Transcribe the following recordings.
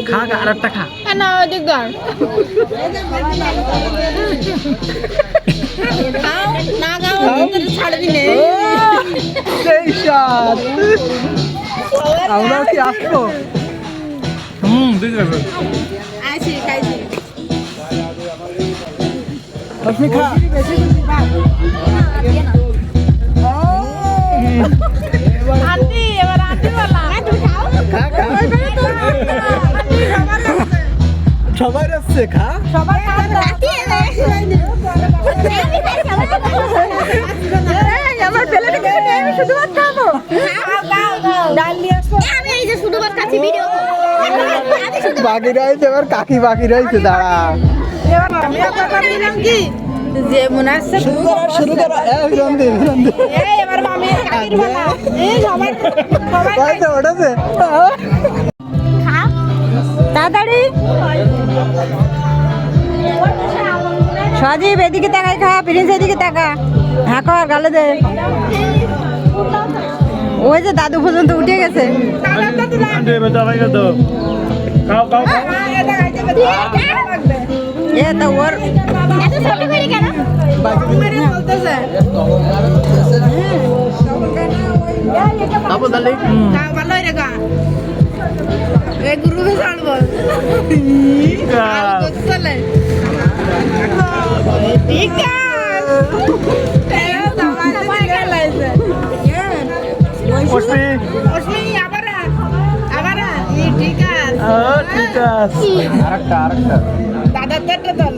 খা আর একটা খা না দিগার না গাও ছাড়বি না সেই স্বাদ আমরা কি আসবো দিদি আইছি খাইছি আপনি খা আন্টি এবার আন্টি বলা খা খা সবাই আসছে খা সবাই আমার প্লেটে কিছু নেই আমি শুধু ভাত খাবো ডাল নিয়ে আসবো আমি এই যে শুধু ভাত খাচ্ছি ভিডিও বাকি রয়েছে এবার কাকি বাকি রয়েছে দাঁড়া এবার আমি আপনার দিলাম কি যে মনে আছে শুরু করো রন্দে এই এবার আমি কাকির বলা এই সবাই ভাই তো ওঠাছে খা তাড়াতাড়ি সজীব এদিকে তাকাই খা প্রিন্স এদিকে তাকা হ্যাঁ কর গালে দে ওই যে দাদু পর্যন্ত উঠে গেছে এ তো ওর গুরু ছাড়বো ঠিক আছে আরেকটা দাদা পেটে দল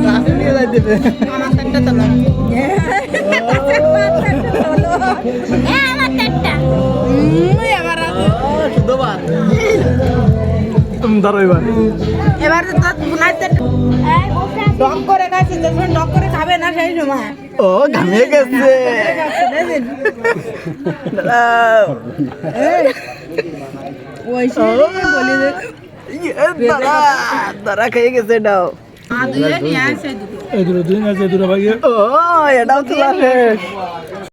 আমি নিয়ে যাইতে আমার পেটে দল আমার পেটটা এবার শুধু ভাত তুমি ধরো এবার তো বুনাইতে ডক করে খাইছে যখন ডক করে খাবে না সেই সময় ও ঘামিয়ে গেছে ওই বলি দাঁড়া খেয়ে গেছে এটাও আদুয়ে নিয়ে আসে দুটো এই দুটো দুই আছে দুটো ভাই ও এটাও তো শেষ